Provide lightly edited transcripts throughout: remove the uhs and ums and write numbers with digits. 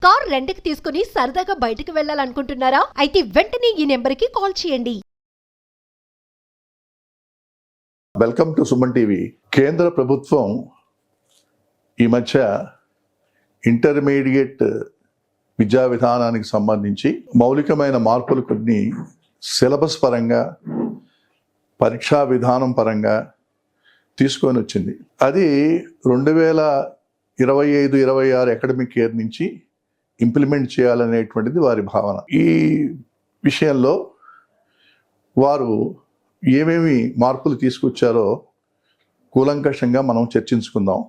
Car రెంట్‌కి తీసుకుని సరదాగా బయటకు వెళ్ళాలనుకుంటున్నారా? అయితే వెంటనే ఈ నెంబర్‌కి కాల్ చేయండి. Welcome to Suman TV. కేంద్ర ప్రభుత్వం ఈ మధ్య ఇంటర్మీడియట్ విద్యా విధానానికి సంబంధించి మౌలికమైన మార్పులు కొన్ని సిలబస్ పరంగా, పరీక్షా విధానం పరంగా తీసుకొని వచ్చింది. అది 2025-26 అకాడమిక్ ఇయర్ నుంచి ఇంప్లిమెంట్ చేయాలనేటువంటిది వారి భావన. ఈ విషయంలో వారు ఏమేమి మార్పులు తీసుకొచ్చారో కూలంకషంగా మనం చర్చించుకుందాం.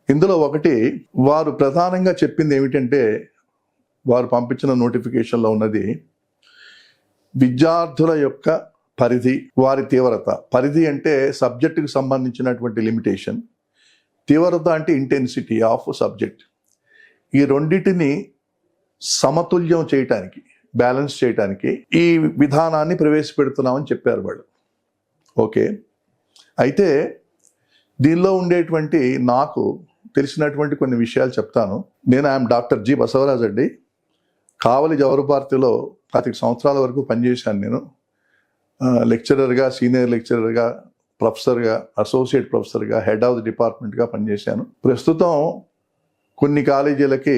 ఇందులో ఒకటి, వారు ప్రధానంగా చెప్పింది ఏమిటంటే, వారు పంపించిన నోటిఫికేషన్లో ఉన్నది విద్యార్థుల యొక్క పరిధి, వారి తీవ్రత. పరిధి అంటే సబ్జెక్టుకు సంబంధించినటువంటి లిమిటేషన్, తీవ్రత అంటే ఇంటెన్సిటీ ఆఫ్ సబ్జెక్ట్. ఈ రెండింటిని సమతుల్యం చేయటానికి, బ్యాలెన్స్ చేయటానికి ఈ విధానాన్ని ప్రవేశపెడుతున్నామని చెప్పారు వాళ్ళు. ఓకే, అయితే దీనిలో ఉండేటువంటి నాకు తెలిసినటువంటి కొన్ని విషయాలు చెప్తాను. నేను ఐఎమ్ డాక్టర్ జి బసవరాజ్ అండి. కావలి జవహర్-భారతిలో 25 సంవత్సరాల వరకు పనిచేశాను. నేను లెక్చరర్గా, సీనియర్ లెక్చరర్గా, ప్రొఫెసర్గా, అసోసియేట్ ప్రొఫెసర్గా, హెడ్ ఆఫ్ ది డిపార్ట్మెంట్గా పనిచేశాను. ప్రస్తుతం కొన్ని కాలేజీలకి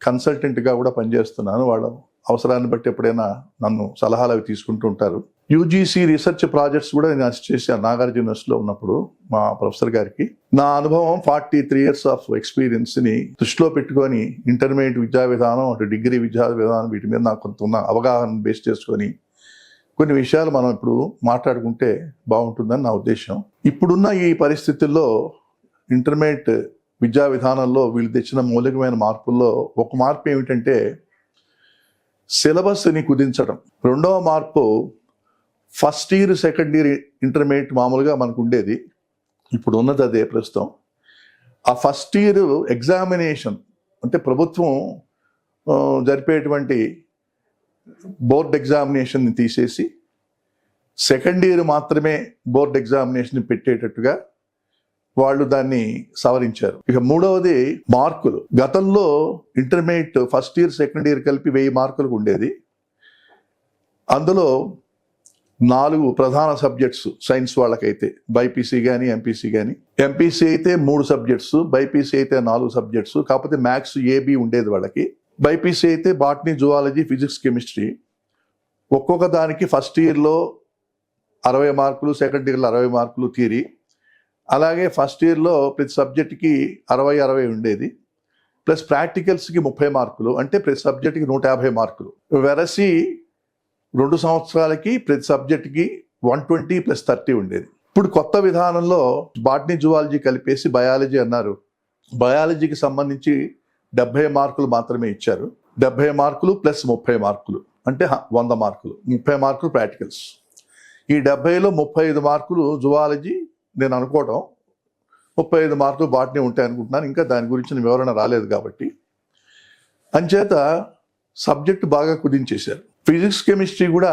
కన్సల్టెంట్గా కూడా పనిచేస్తున్నాను. వాళ్ళ అవసరాన్ని బట్టి ఎప్పుడైనా నన్ను సలహాలు అవి తీసుకుంటూ ఉంటారు. యూజీసీ రీసెర్చ్ ప్రాజెక్ట్స్ కూడా నేను అసిస్ట్ చేశాను నాగార్జున యూనివర్సిటీలో ఉన్నప్పుడు మా ప్రొఫెసర్ గారికి. నా అనుభవం 43 years ఆఫ్ ఎక్స్పీరియన్స్ని దృష్టిలో పెట్టుకొని ఇంటర్మీడియట్ విద్యా విధానం, అటు డిగ్రీ విద్యా విధానం, వీటి మీద నాకు కొంత ఉన్న అవగాహన బేస్ చేసుకొని కొన్ని విషయాలు మనం ఇప్పుడు మాట్లాడుకుంటే బాగుంటుందని నా ఉద్దేశం. ఇప్పుడున్న ఈ పరిస్థితుల్లో ఇంటర్మీడియట్ విద్యా విధానంలో వీళ్ళు తెచ్చిన మౌలికమైన మార్పుల్లో ఒక మార్పు ఏమిటంటే సిలబస్ని కుదించడం. రెండవ మార్పు, first year, second year intermediate మామూలుగా మనకు ఉండేది, ఇప్పుడు ఉన్నది అదే ప్రస్తుతం. ఆ ఫస్ట్ ఇయర్ ఎగ్జామినేషన్ అంటే ప్రభుత్వం జరిపేటువంటి బోర్డ్ ఎగ్జామినేషన్ని తీసేసి సెకండ్ ఇయర్ మాత్రమే బోర్డ్ ఎగ్జామినేషన్ పెట్టేటట్టుగా వాళ్ళు దాన్ని సవరించారు. ఇక మూడవది మార్కులు. గతంలో intermediate first year, second year కలిపి 1000 మార్కులకు ఉండేది. అందులో 4 ప్రధాన సబ్జెక్ట్స్ సైన్స్ వాళ్ళకైతే, బైపీసీ కానీ ఎంపీసీ కానీ. ఎంపీసీ అయితే 3 సబ్జెక్ట్స్, బైపీసీ అయితే 4 సబ్జెక్ట్స్. కాకపోతే మ్యాథ్స్, ఏబీ ఉండేది వాళ్ళకి. బైపీసీ అయితే బాటనీ, జువాలజీ, ఫిజిక్స్, కెమిస్ట్రీ. ఒక్కొక్క దానికి ఫస్ట్ ఇయర్లో 60 మార్కులు, సెకండ్ ఇయర్లో 60 మార్కులు థియరీ. అలాగే ఫస్ట్ ఇయర్లో ప్రతి సబ్జెక్ట్కి 60 ఉండేది. ప్లస్ ప్రాక్టికల్స్కి 30 మార్కులు, అంటే ప్రతి సబ్జెక్ట్కి 150 మార్కులు. వెరసి 2 సంవత్సరాలకి ప్రతి సబ్జెక్ట్కి 120 + 30 ఉండేది. ఇప్పుడు కొత్త విధానంలో బాటనీ, జువాలజీ కలిపేసి బయాలజీ అన్నారు. బయాలజీకి సంబంధించి 70 మార్కులు మాత్రమే ఇచ్చారు. 70 మార్కులు ప్లస్ 30 మార్కులు, అంటే 100 మార్కులు. 30 మార్కులు ప్రాక్టికల్స్. ఈ 70లో 35 మార్కులు జువాలజీ నేను అనుకోవడం, 35 మార్కులు బాటనీ ఉంటాయి అనుకుంటున్నాను. ఇంకా దాని గురించిన వివరణ రాలేదు కాబట్టి. అంచేత సబ్జెక్ట్ బాగా కుదించేశారు. ఫిజిక్స్, కెమిస్ట్రీ కూడా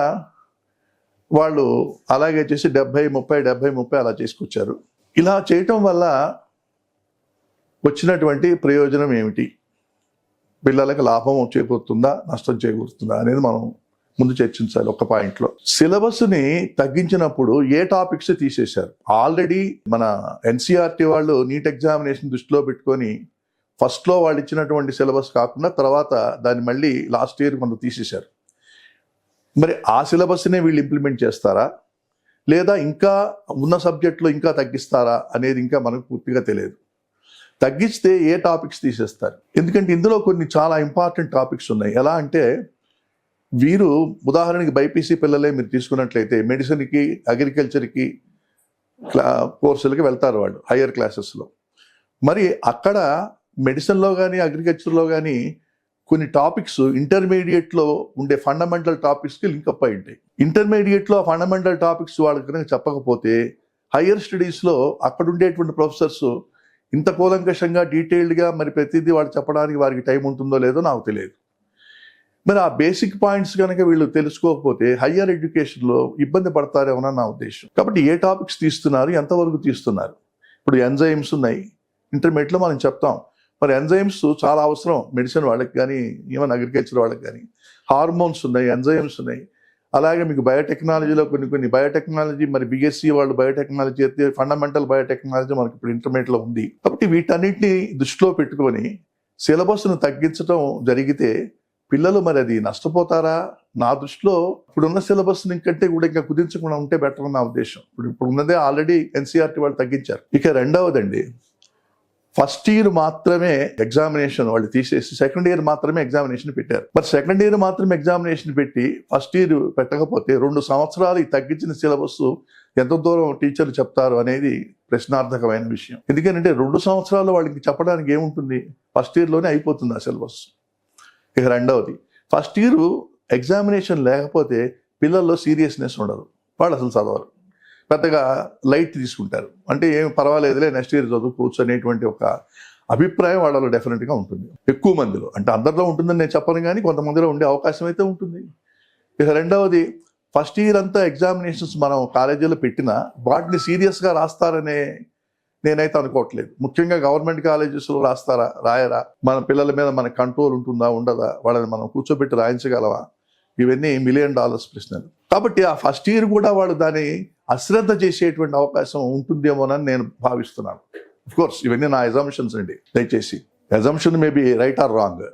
వాళ్ళు అలాగే చేసి 70-30 అలా చేసుకొచ్చారు. ఇలా చేయటం వల్ల వచ్చినటువంటి ప్రయోజనం ఏమిటి, పిల్లలకు లాభం చేకూరుతుందా, నష్టం చేకూరుతుందా అనేది మనం ముందు చర్చించాలి. ఒక పాయింట్లో సిలబస్ని తగ్గించినప్పుడు ఏ టాపిక్స్ తీసేశారు. ఆల్రెడీ మన ఎన్సీఆర్టీ వాళ్ళు నీట్ ఎగ్జామినేషన్ దృష్టిలో పెట్టుకొని ఫస్ట్లో వాళ్ళు ఇచ్చినటువంటి సిలబస్ కాకుండా తర్వాత దాన్ని మళ్ళీ లాస్ట్ ఇయర్ కొంత తీసేశారు. మరి ఆ సిలబస్నే వీళ్ళు ఇంప్లిమెంట్ చేస్తారా, లేదా ఇంకా ఉన్న సబ్జెక్టులో ఇంకా తగ్గిస్తారా అనేది ఇంకా మనకు పూర్తిగా తెలియదు. తగ్గిస్తే ఏ టాపిక్స్ తీసేస్తారు? ఎందుకంటే ఇందులో కొన్ని చాలా ఇంపార్టెంట్ టాపిక్స్ ఉన్నాయి. ఎలా అంటే, వీరు ఉదాహరణకి బైపీసీ పిల్లలే మీరు తీసుకున్నట్లయితే మెడిసిన్కి, అగ్రికల్చర్కి కోర్సులకి వెళ్తారు వాళ్ళు హయ్యర్ క్లాసెస్లో. మరి అక్కడ మెడిసిన్లో కానీ అగ్రికల్చర్లో కానీ కొన్ని టాపిక్స్ ఇంటర్మీడియట్లో ఉండే ఫండమెంటల్ టాపిక్స్కి లింకప్ అయి ఉంటాయి. ఇంటర్మీడియట్లో ఆ ఫండమెంటల్ టాపిక్స్ వాళ్ళకి కనుక చెప్పకపోతే హయ్యర్ స్టడీస్లో అక్కడ ఉండేటువంటి ప్రొఫెసర్స్ ఇంత కూలంకషంగా, డీటెయిల్డ్గా మరి ప్రతిదీ వాళ్ళు చెప్పడానికి వారికి టైం ఉంటుందో లేదో నాకు తెలియదు. మరి ఆ బేసిక్ పాయింట్స్ కనుక వీళ్ళు తెలుసుకోకపోతే హయ్యర్ ఎడ్యుకేషన్లో ఇబ్బంది పడతారేమోనని నా ఉద్దేశం. కాబట్టి ఏ టాపిక్స్ తీస్తున్నారు, ఎంతవరకు తీస్తున్నారు? ఇప్పుడు ఎంజైమ్స్ ఉన్నాయి ఇంటర్మీడియట్లో, మనం చెప్తాం మరి ఎంజైమ్స్ చాలా అవసరం మెడిసిన్ వాళ్ళకి కానీ ఈవెన్ అగ్రికల్చర్ వాళ్ళకి కానీ. హార్మోన్స్ ఉన్నాయి, ఎంజైమ్స్ ఉన్నాయి. అలాగే మీకు బయోటెక్నాలజీలో కొన్ని బయోటెక్నాలజీ, మరి బిఎస్సి వాళ్ళు బయోటెక్నాలజీ అయితే ఫండమెంటల్ బయోటెక్నాలజీ మనకి ఇప్పుడు ఇంటర్మీడియట్లో ఉంది. కాబట్టి వీటన్నిటిని దృష్టిలో పెట్టుకొని సిలబస్ను తగ్గించడం జరిగితే పిల్లలు మరి అది నష్టపోతారా? నా దృష్టిలో ఇప్పుడున్న సిలబస్ కంటే కూడా ఇంకా కుదించకుండా ఉంటే బెటర్ నా ఉద్దేశం. ఇప్పుడు ఉన్నదే ఆల్రెడీ ఎన్సీఆర్టీ వాళ్ళు తగ్గించారు. ఇక రెండవదండి, ఫస్ట్ ఇయర్ మాత్రమే ఎగ్జామినేషన్ వాళ్ళు తీసేసి సెకండ్ ఇయర్ మాత్రమే ఎగ్జామినేషన్ పెట్టారు. మరి సెకండ్ ఇయర్ మాత్రమే ఎగ్జామినేషన్ పెట్టి ఫస్ట్ ఇయర్ పెట్టకపోతే 2 సంవత్సరాలు ఈ తగ్గించిన సిలబస్ ఎంత దూరం టీచర్లు చెప్తారు అనేది ప్రశ్నార్థకమైన విషయం. ఎందుకంటే 2 సంవత్సరాలు వాళ్ళకి చెప్పడానికి ఏముంటుంది? ఫస్ట్ ఇయర్లోనే అయిపోతుంది ఆ సిలబస్. ఇక రెండవది, ఫస్ట్ ఇయర్ ఎగ్జామినేషన్ లేకపోతే పిల్లల్లో సీరియస్నెస్ ఉండదు, వాళ్ళు అసలు చదవరు, పెద్దగా లైట్ తీసుకుంటారు. అంటే ఏం పర్వాలేదులే నెక్స్ట్ ఇయర్ చదువుకోవచ్చు అనేటువంటి ఒక అభిప్రాయం వాళ్ళలో డెఫినెట్గా ఉంటుంది. ఎక్కువ మందిలో, అంటే అందరిలో ఉంటుందని నేను చెప్పను కానీ కొంతమందిలో ఉండే అవకాశం అయితే ఉంటుంది. ఇక రెండవది, ఫస్ట్ ఇయర్ అంతా ఎగ్జామినేషన్స్ మనం కాలేజీలో పెట్టినా వాటిని సీరియస్గా రాస్తారనే నేనైతే అనుకోవట్లేదు. ముఖ్యంగా గవర్నమెంట్ కాలేజెస్లో రాయరా? మన పిల్లల మీద మన కంట్రోల్ ఉంటుందా, ఉండదా? వాళ్ళని మనం కూర్చోబెట్టి రాయించగలవా? ఇవన్నీ $1 మిలియన్ ప్రశ్నలు. కాబట్టి ఆ ఫస్ట్ ఇయర్ కూడా వాళ్ళు దాన్ని అశ్రద్ధ చేసేటువంటి అవకాశం ఉంటుందేమోనని నేను భావిస్తున్నాను. అఫ్ కోర్స్ ఇవన్నీ నా ఎజంప్షన్స్ అండి, దయచేసి assumption may be right are wrong.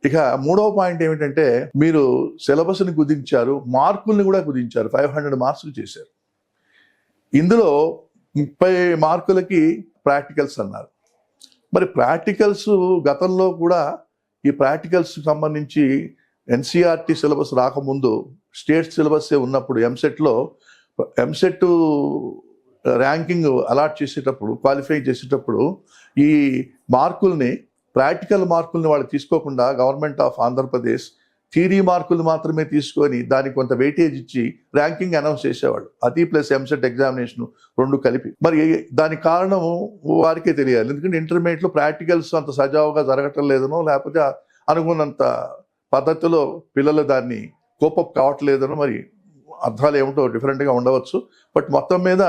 ఇక మూడవ పాయింట్ ఏమిటంటే, మీరు సిలబస్ని కుదించారు, మార్కుల్ని కూడా కుదించారు, 500 మార్క్స్ చేశారు. ఇందులో 30 మార్కులకి ప్రాక్టికల్స్ అన్నారు. మరి ప్రాక్టికల్స్ గతంలో కూడా ఈ ప్రాక్టికల్స్ సంబంధించి ఎన్సీఆర్టీ సిలబస్ రాకముందు స్టేట్ సిలబస్సే ఉన్నప్పుడు ఎంసెట్ ర్యాంకింగ్ అలాట్ చేసేటప్పుడు, క్వాలిఫై చేసేటప్పుడు ఈ మార్కుల్ని, ప్రాక్టికల్ మార్కుల్ని వాళ్ళు తీసుకోకుండా గవర్నమెంట్ ఆఫ్ ఆంధ్రప్రదేశ్ థియరీ మార్కులు మాత్రమే తీసుకొని దానికి కొంత వెయిటేజ్ ఇచ్చి ర్యాంకింగ్ అనౌన్స్ చేసేవాళ్ళు. అది ప్లస్ ఎంసెట్ ఎగ్జామినేషన్ 2 కలిపి. మరి దానికి కారణం వారికే తెలియాలి. ఎందుకంటే ఇంటర్మీడియట్లో ప్రాక్టికల్స్ అంత సజావుగా జరగటం లేదనో, లేకపోతే అనుకున్నంత పద్ధతిలో పిల్లలు దాన్ని కోపప్ కావట్లేదనో, మరి అర్థాలు ఏమిటో డిఫరెంట్గా ఉండవచ్చు. బట్ మొత్తం మీద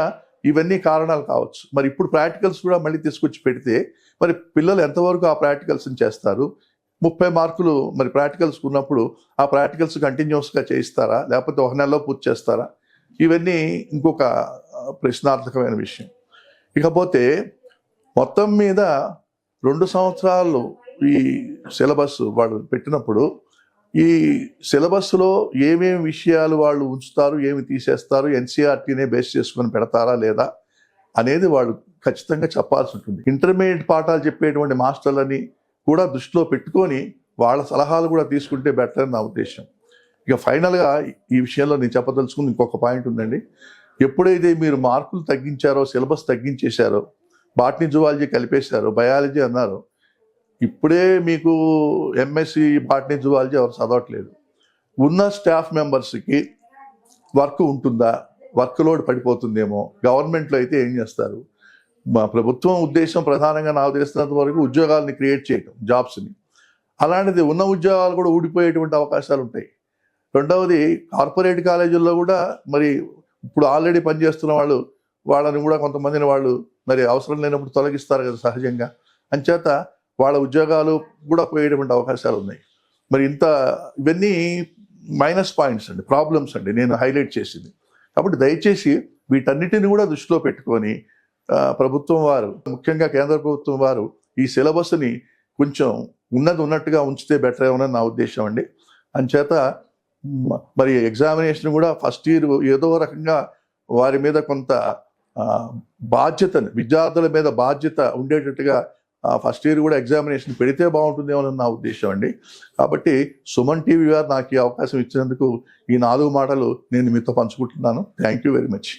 ఇవన్నీ కారణాలు కావచ్చు. మరి ఇప్పుడు ప్రాక్టికల్స్ కూడా మళ్ళీ తీసుకొచ్చి పెడితే మరి పిల్లలు ఎంతవరకు ఆ ప్రాక్టికల్స్ని చేస్తారు? 30 మార్కులు మరి ప్రాక్టికల్స్ ఉన్నప్పుడు ఆ ప్రాక్టికల్స్ కంటిన్యూస్గా చేయిస్తారా, లేకపోతే 1 నెలలో పూర్తి చేస్తారా? ఇవన్నీ ఇంకొక ప్రశ్నార్థకమైన విషయం. ఇకపోతే మొత్తం మీద 2 సంవత్సరాలు ఈ సిలబస్ వాళ్ళు పెట్టినప్పుడు ఈ సిలబస్లో ఏమేమి విషయాలు వాళ్ళు ఉంచుతారు, ఏమి తీసేస్తారు, ఎన్సీఆర్టీనే బేస్ చేసుకొని పెడతారా లేదా అనేది వాళ్ళు ఖచ్చితంగా చెప్పాల్సి ఉంటుంది. ఇంటర్మీడియట్ పాఠాలు చెప్పేటువంటి మాస్టర్లని కూడా దృష్టిలో పెట్టుకొని వాళ్ళ సలహాలు కూడా తీసుకుంటే బెటర్ అని నా ఉద్దేశం. ఇక ఫైనల్గా ఈ విషయంలో నేను చెప్పదలుచుకుని ఇంకొక పాయింట్ ఉందండి. ఎప్పుడైతే మీరు మార్కులు తగ్గించారో, సిలబస్ తగ్గించేశారో, బాటనీ జువాలజీ కలిపేశారో, బయాలజీ అన్నారు, ఇప్పుడే మీకు ఎంఎస్సి బాటనీ జువాలజీ ఎవరు చదవట్లేదు. ఉన్న స్టాఫ్ మెంబర్స్కి వర్క్ ఉంటుందా? వర్క్ లోడ్ పడిపోతుందేమో. గవర్నమెంట్లో అయితే ఏం చేస్తారు? మా ప్రభుత్వం ఉద్దేశం ప్రధానంగా నాకు తెలిసినంత వరకు ఉద్యోగాలని క్రియేట్ చేయటం, జాబ్స్ని. అలాంటిది ఉన్న ఉద్యోగాలు కూడా ఊడిపోయేటువంటి అవకాశాలు ఉంటాయి. రెండవది, కార్పొరేట్ కాలేజీల్లో కూడా మరి ఇప్పుడు ఆల్రెడీ పనిచేస్తున్న వాళ్ళని కూడా కొంతమందిని వాళ్ళు మరి అవసరం లేనప్పుడు తొలగిస్తారు కదా సహజంగా. అంచేత వాళ్ళ ఉద్యోగాలు కూడా పోయేటువంటి అవకాశాలు ఉన్నాయి. మరి ఇవన్నీ మైనస్ పాయింట్స్ అండి, ప్రాబ్లమ్స్ అండి నేను హైలైట్ చేసింది. కాబట్టి దయచేసి వీటన్నిటిని కూడా దృష్టిలో పెట్టుకొని ప్రభుత్వం వారు, ముఖ్యంగా కేంద్ర ప్రభుత్వం వారు ఈ సిలబస్ని కొంచెం ఉన్నట్టుగా ఉంచితే బెటర్ ఏమని నా ఉద్దేశం అండి. అంచేత మరి ఎగ్జామినేషన్ కూడా ఫస్ట్ ఇయర్ ఏదో రకంగా వారి మీద కొంత బాధ్యతని, విద్యార్థుల మీద బాధ్యత ఉండేటట్టుగా ఫస్ట్ ఇయర్ కూడా ఎగ్జామినేషన్ పెడితే బాగుంటుందేమో నా ఉద్దేశం అండి. కాబట్టి సుమన్ టీవీ వారు నాకు ఈ అవకాశం ఇచ్చినందుకు ఈ 4 మాటలు నేను మీతో పంచుకుంటున్నాను. Thank you very much.